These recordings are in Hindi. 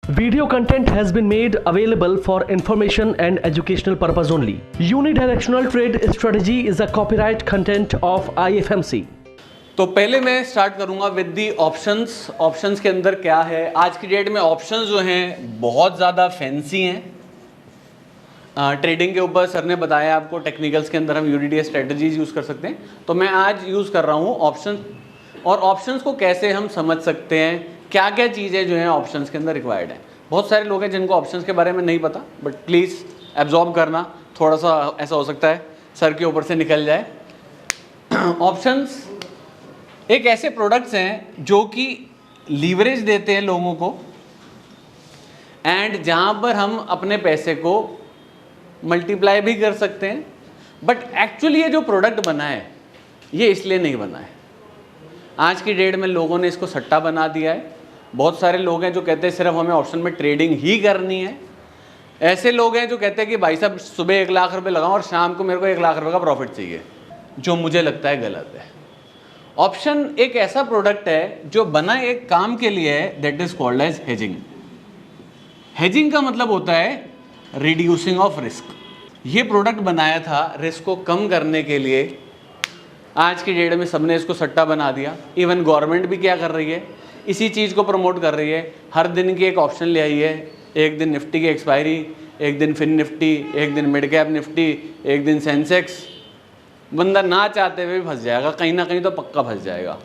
Video content has been made available for information and educational purpose only. Unidirectional trade strategy is a copyright content of IFMC. तो पहले मैं स्टार्ट करूंगा विद दी ऑप्शंस। ऑप्शंस के अंदर क्या है, आज की डेट में ऑप्शंस जो हैं बहुत ज़्यादा फैंसी हैं। ट्रेडिंग के ऊपर सर ने बताया आपको, टेक्निकल्स के अंदर हम यूडीडी स्ट्रेटजीज यूज़ कर सकते हैं। तो मैं आज यूज़ कर रहा हूँ ऑप्शंस, और ऑप्शंस को कैसे हम समझ सकते हैं, क्या क्या चीज़ें जो हैं ऑप्शंस के अंदर रिक्वायर्ड हैं। बहुत सारे लोग हैं जिनको ऑप्शंस के बारे में नहीं पता, बट प्लीज़ एब्जॉर्ब करना, थोड़ा सा ऐसा हो सकता है सर के ऊपर से निकल जाए। ऑप्शंस एक ऐसे प्रोडक्ट्स हैं जो कि लीवरेज देते हैं लोगों को, एंड जहाँ पर हम अपने पैसे को मल्टीप्लाई भी कर सकते हैं। बट एक्चुअली ये जो प्रोडक्ट बना है ये इसलिए नहीं बना है। आज की डेट में लोगों ने इसको सट्टा बना दिया है। बहुत सारे लोग हैं जो कहते हैं सिर्फ हमें ऑप्शन में ट्रेडिंग ही करनी है। ऐसे लोग हैं जो कहते हैं कि भाई साहब सुबह 1 लाख रुपए लगाऊं और शाम को मेरे को 1 लाख रुपए का प्रॉफिट चाहिए, जो मुझे लगता है गलत है। ऑप्शन एक ऐसा प्रोडक्ट है जो बना एक काम के लिए है, that is called as hedging. Hedging का मतलब होता है रिड्यूसिंग ऑफ रिस्क। ये प्रोडक्ट बनाया था रिस्क को कम करने के लिए। आज की डेट में सबने इसको सट्टा बना दिया। इवन गवर्नमेंट भी क्या कर रही है, इसी चीज़ को प्रमोट कर रही है। हर दिन की एक ऑप्शन ले आई है, एक दिन निफ्टी की एक्सपायरी, एक दिन फिन निफ्टी, एक दिन मिड कैप निफ्टी, एक दिन सेंसेक्स। बंदा ना चाहते हुए भी फंस जाएगा, कहीं ना कहीं तो पक्का फंस जाएगा।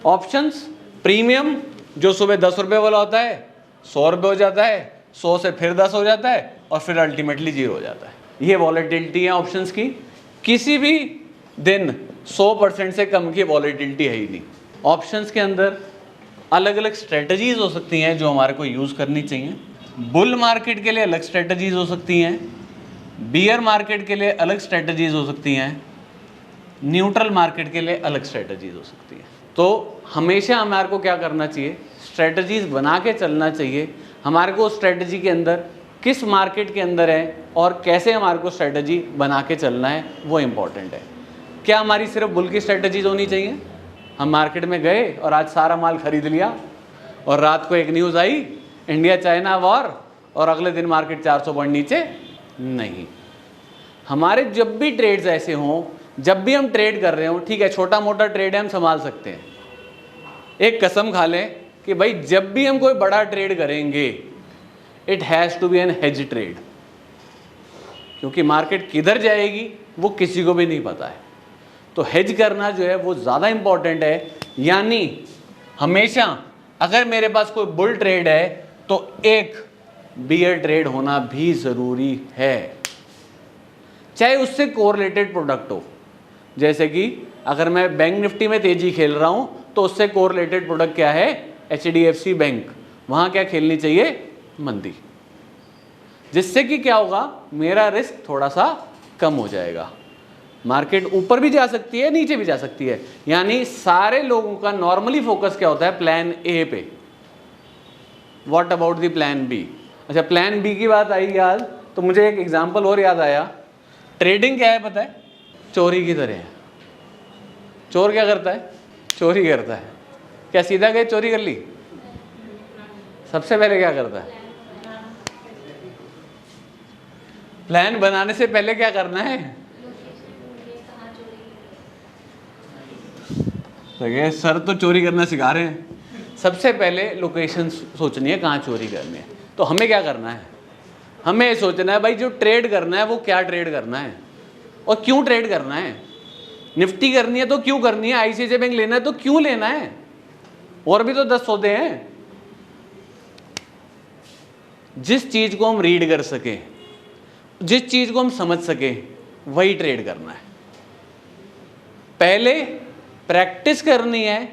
ऑप्शंस प्रीमियम जो सुबह 10 रुपये वाला होता है 100 रुपये हो जाता है, 100 से फिर 10 हो जाता है और फिर अल्टीमेटली 0 हो जाता है। ये वॉलेटिलिटी है ऑप्शंस की। किसी भी दिन 100% से कम की वॉलेटिलिटी है ही नहीं। ऑप्शंस के अंदर अलग अलग स्ट्रेटजीज हो सकती हैं जो हमारे को यूज़ करनी चाहिए। बुल मार्केट के लिए अलग स्ट्रेटजीज हो सकती हैं, बियर मार्केट के लिए अलग स्ट्रेटजीज हो सकती हैं, न्यूट्रल मार्केट के लिए अलग स्ट्रेटजीज हो सकती है। तो हमेशा हमारे को क्या करना चाहिए, स्ट्रेटजीज बना के चलना चाहिए। हमारे को स्ट्रेटजी के अंदर किस मार्केट के अंदर है और कैसे हमारे को स्ट्रेटजी बना के चलना है, वो इम्पॉर्टेंट है। क्या हमारी सिर्फ बुल की स्ट्रेटजीज होनी चाहिए, हम मार्केट में गए और आज सारा माल खरीद लिया और रात को एक न्यूज़ आई इंडिया चाइना वॉर और अगले दिन मार्केट 400 पॉइंट नीचे? नहीं। हमारे जब भी ट्रेड्स ऐसे हों, जब भी हम ट्रेड कर रहे हो, ठीक है छोटा मोटा ट्रेड है हम संभाल सकते हैं। एक कसम खा लें कि भाई जब भी हम कोई बड़ा ट्रेड करेंगे it has to be an hedge trade, क्योंकि मार्केट किधर जाएगी वो किसी को भी नहीं पता है। तो हेज करना जो है वो ज़्यादा इंपॉर्टेंट है। यानी हमेशा अगर मेरे पास कोई बुल ट्रेड है तो एक बियर ट्रेड होना भी ज़रूरी है, चाहे उससे कोरिलेटेड प्रोडक्ट हो। जैसे कि अगर मैं बैंक निफ्टी में तेजी खेल रहा हूं तो उससे कोरिलेटेड प्रोडक्ट क्या है, HDFC बैंक, वहां क्या खेलनी चाहिए, मंदी, जिससे कि क्या होगा, मेरा रिस्क थोड़ा सा कम हो जाएगा। मार्केट ऊपर भी जा सकती है नीचे भी जा सकती है। यानी सारे लोगों का नॉर्मली फोकस क्या होता है, प्लान ए पे। What about the plan B? अच्छा, प्लान बी की बात आई याद तो मुझे एक एग्जांपल और याद आया। ट्रेडिंग क्या है पता है, चोरी की तरह है। चोर क्या करता है, चोरी करता है। क्या सीधा गए चोरी कर ली? सबसे पहले क्या करता है, प्लान बनाने से पहले क्या करना है? सर तो चोरी करना सिखा रहे हैं। सबसे पहले लोकेशन सोचनी है कहाँ चोरी करनी है। तो हमें क्या करना है, हमें सोचना है भाई जो ट्रेड करना है वो क्या ट्रेड करना है और क्यों ट्रेड करना है। निफ्टी करनी है तो क्यों करनी है, ICICI बैंक लेना है तो क्यों लेना है, और भी तो 10 सौदे हैं। जिस चीज को हम रीड कर सके, जिस चीज को हम समझ सके, वही ट्रेड करना है। पहले प्रैक्टिस करनी है,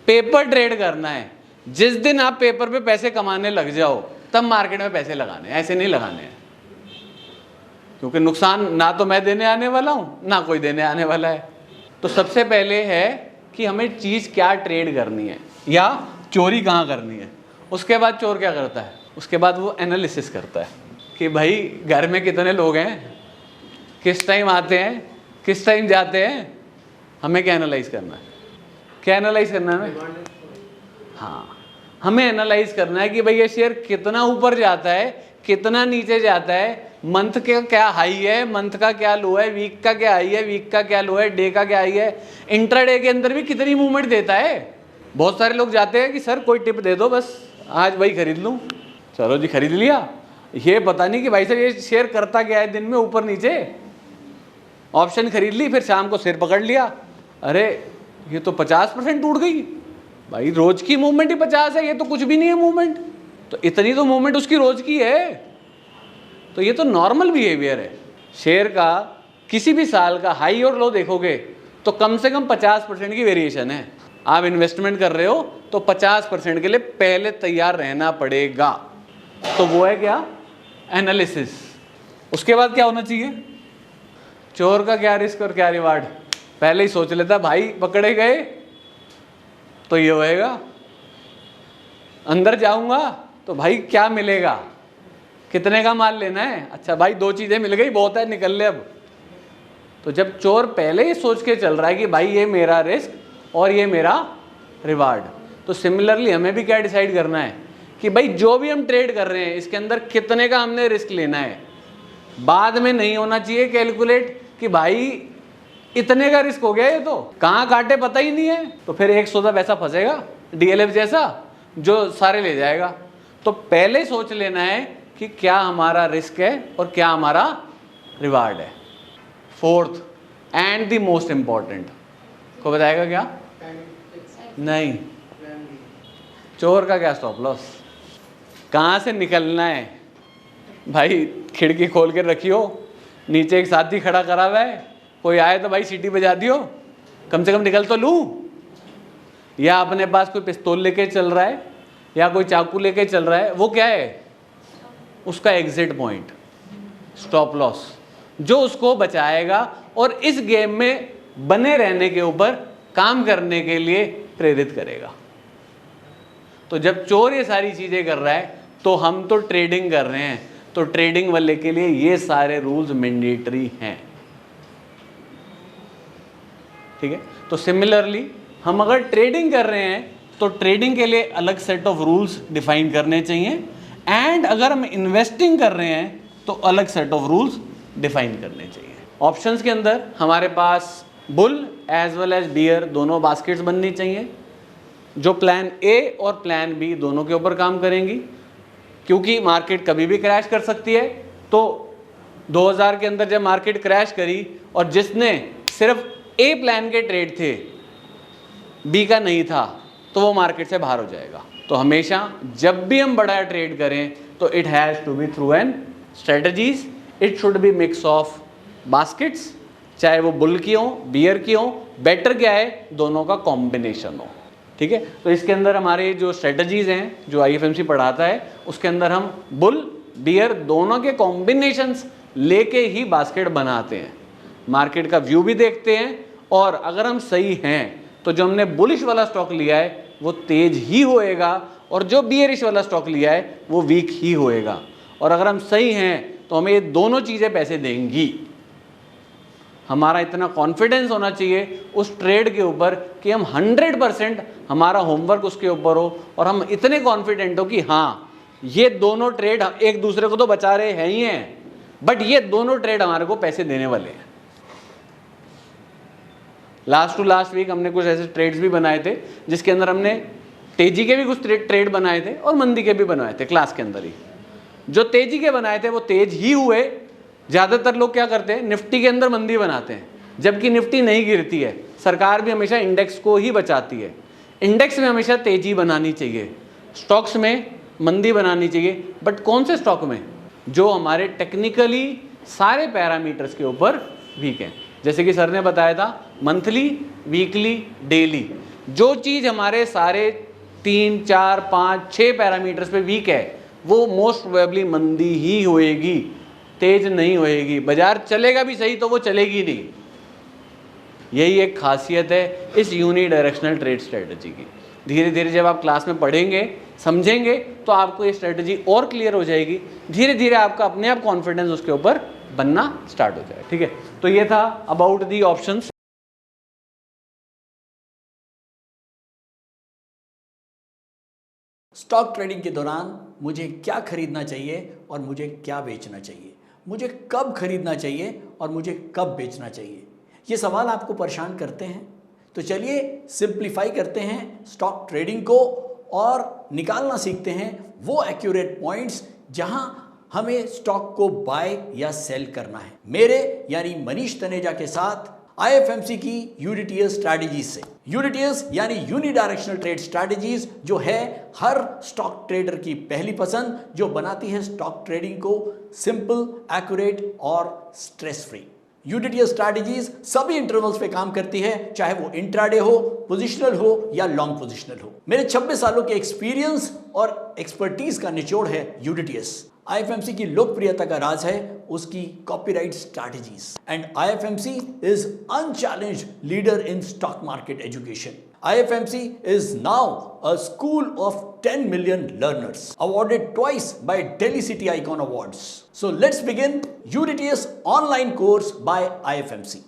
पेपर ट्रेड करना है। जिस दिन आप पेपर पे पैसे कमाने लग जाओ तब मार्केट में पैसे लगाने, ऐसे नहीं लगाने हैं, क्योंकि नुकसान ना तो मैं देने आने वाला हूं ना कोई देने आने वाला है। तो सबसे पहले है कि हमें चीज़ क्या ट्रेड करनी है या चोरी कहाँ करनी है। उसके बाद चोर क्या करता है, उसके बाद वो एनालिसिस करता है कि भाई घर में कितने लोग हैं, किस टाइम आते हैं, किस टाइम जाते हैं। हमें क्या एनालाइज करना है, क्या एनालाइज करना है हमें? हाँ, हमें एनालाइज करना है कि भाई ये शेयर कितना ऊपर जाता है, कितना नीचे जाता है, मंथ का क्या हाई है, मंथ का क्या लो है, वीक का क्या हाई है, वीक का क्या लो है, डे का क्या हाई है, इंट्राडे के अंदर भी कितनी मूवमेंट देता है। बहुत सारे लोग जाते हैं कि सर कोई टिप दे दो, बस आज वही खरीद लूँ। चलो जी खरीद लिया, ये पता नहीं कि भाई साहब ये शेयर करता क्या है दिन में ऊपर नीचे। ऑप्शन खरीद ली, फिर शाम को सिर पकड़ लिया, अरे ये तो 50% टूट गई। भाई रोज की मूवमेंट ही 50 है, ये तो कुछ भी नहीं है मूवमेंट, तो इतनी तो मूवमेंट उसकी रोज की है, तो ये तो नॉर्मल बिहेवियर है। शेयर का किसी भी साल का हाई और लो देखोगे तो कम से कम 50% की वेरिएशन है। आप इन्वेस्टमेंट कर रहे हो तो 50% के लिए पहले तैयार रहना पड़ेगा। तो वो है क्या, एनालिसिस। उसके बाद क्या होना चाहिए, चोर का क्या रिस्क और क्या रिवार्ड, पहले ही सोच लेता भाई पकड़े गए तो ये होएगा, अंदर जाऊंगा तो भाई क्या मिलेगा, कितने का माल लेना है, अच्छा भाई 2 चीजें मिल गई बहुत है, निकल ले अब। तो जब चोर पहले ही सोच के चल रहा है कि भाई ये मेरा रिस्क और ये मेरा रिवार्ड, तो सिमिलरली हमें भी क्या डिसाइड करना है कि भाई जो भी हम ट्रेड कर रहे हैं इसके अंदर कितने का हमने रिस्क लेना है। बाद में नहीं होना चाहिए कैलकुलेट कि भाई इतने का रिस्क हो गया, ये तो कहाँ काटे पता ही नहीं है, तो फिर एक सौदा वैसा फंसेगा डीएलएफ जैसा जो सारे ले जाएगा। तो पहले सोच लेना है कि क्या हमारा रिस्क है और क्या हमारा रिवार्ड है। Fourth and the most important, को बताएगा क्या, नहीं, चोर का क्या स्टॉप लॉस, कहाँ से निकलना है। भाई खिड़की खोल के रखियो, नीचे एक साथी खड़ा करा हुआ है, कोई आए तो भाई सीटी बजा दियो, कम से कम निकल तो लूँ। या अपने पास कोई पिस्तौल लेके चल रहा है या कोई चाकू लेके चल रहा है, वो क्या है, उसका एग्जिट पॉइंट, स्टॉप लॉस, जो उसको बचाएगा और इस गेम में बने रहने के ऊपर काम करने के लिए प्रेरित करेगा। तो जब चोर ये सारी चीजें कर रहा है तो हम तो ट्रेडिंग कर रहे हैं, तो ट्रेडिंग वाले के लिए ये सारे रूल्स मैंडेटरी हैं, ठीक है। तो सिमिलरली हम अगर ट्रेडिंग कर रहे हैं तो ट्रेडिंग के लिए अलग सेट ऑफ रूल्स डिफाइन करने चाहिए, एंड अगर हम इन्वेस्टिंग कर रहे हैं तो अलग सेट ऑफ रूल्स डिफाइन करने चाहिए। ऑप्शंस के अंदर हमारे पास bull as well as bear दोनों बास्केट्स बननी चाहिए, जो प्लान ए और प्लान बी दोनों के ऊपर काम करेंगी, क्योंकि मार्केट कभी भी क्रैश कर सकती है। तो 2000 के अंदर जब मार्केट क्रैश करी और जिसने सिर्फ ए प्लान के ट्रेड थे, बी का नहीं था, तो वो मार्केट से बाहर हो जाएगा। तो हमेशा जब भी हम बड़ा ट्रेड करें तो it has to be through an strategies, it should be mix of baskets, चाहे वो बुल की हो बियर की हो, बेटर क्या है दोनों का कॉम्बिनेशन हो, ठीक है। तो इसके अंदर हमारे जो स्ट्रेटजीज हैं जो आईएफएमसी पढ़ाता है उसके अंदर हम बुल बियर दोनों के कॉम्बिनेशंस लेके ही बास्केट बनाते हैं, मार्केट का व्यू भी देखते हैं, और अगर हम सही हैं तो जो हमने बुलिश वाला स्टॉक लिया है वो तेज ही होएगा और जो बियरिश वाला स्टॉक लिया है वो वीक ही होएगा। और अगर हम सही हैं तो हमें ये दोनों चीज़ें पैसे देंगी। हमारा इतना कॉन्फिडेंस होना चाहिए उस ट्रेड के ऊपर कि हम 100% हमारा होमवर्क उसके ऊपर हो, और हम इतने कॉन्फिडेंट हो कि हाँ ये दोनों ट्रेड एक दूसरे को तो बचा रहे हैं ही हैं, बट ये दोनों ट्रेड हमारे को पैसे देने वाले हैं। लास्ट टू लास्ट वीक हमने कुछ ऐसे ट्रेड्स भी बनाए थे जिसके अंदर हमने तेजी के भी कुछ ट्रेड बनाए थे और मंदी के भी बनाए थे क्लास के अंदर ही। जो तेजी के बनाए थे वो तेज ही हुए। ज़्यादातर लोग क्या करते हैं, निफ्टी के अंदर मंदी बनाते हैं, जबकि निफ्टी नहीं गिरती है। सरकार भी हमेशा इंडेक्स को ही बचाती है। इंडेक्स में हमेशा तेजी बनानी चाहिए, स्टॉक्स में मंदी बनानी चाहिए, बट कौन से स्टॉक में, जो हमारे टेक्निकली सारे पैरामीटर्स के ऊपर वीक हैं। जैसे कि सर ने बताया था मंथली, वीकली, डेली, जो चीज़ हमारे सारे 3, 4, 5, 6 पैरामीटर्स पे वीक है वो मोस्ट प्रोबेबली मंदी ही होएगी, तेज नहीं होएगी। बाजार चलेगा भी सही तो वो चलेगी नहीं। यही एक खासियत है इस यूनी डायरेक्शनल ट्रेड स्ट्रेटजी की। धीरे धीरे जब आप क्लास में पढ़ेंगे समझेंगे तो आपको ये स्ट्रेटजी और क्लियर हो जाएगी। धीरे धीरे आपका अपने आप कॉन्फिडेंस उसके ऊपर बनना स्टार्ट हो जाए, ठीक है। तो ये था about the options. Stock trading के दौरान मुझे क्या खरीदना चाहिए और मुझे क्या बेचना चाहिए, मुझे कब खरीदना चाहिए और मुझे कब बेचना चाहिए, ये सवाल आपको परेशान करते हैं। तो चलिए सिंप्लीफाई करते हैं स्टॉक ट्रेडिंग को और निकालना सीखते हैं वो एक्यूरेट पॉइंट्स जहां हमें स्टॉक को बाय या सेल करना है। मेरे यानी मनीष तनेजा के साथ IFMC की यूनिटीएस स्ट्रैटेजीज से। यूनिटीएस यानी यूनिडायरेक्शनल ट्रेड स्ट्रैटेजीज जो है हर स्टॉक ट्रेडर की पहली पसंद, जो बनाती है स्टॉक ट्रेडिंग को सिंपल, एक्यूरेट और स्ट्रेस फ्री। यूनिटीएस स्ट्रैटेजीज सभी इंटरवल्स पे काम करती है, चाहे वो इंट्राडे हो, पोजिशनल हो या लॉन्ग पोजिशनल हो। मेरे 26 सालों के एक्सपीरियंस और एक्सपर्टीज का निचोड़ है यूनिटीएस। IFMC की लोकप्रियता का राज है उसकी copyright strategies and IFMC is unchallenged leader in stock market education. IFMC is now a school of 10 million learners, awarded twice by Delhi City Icon Awards. So let's begin UDTS online course by IFMC.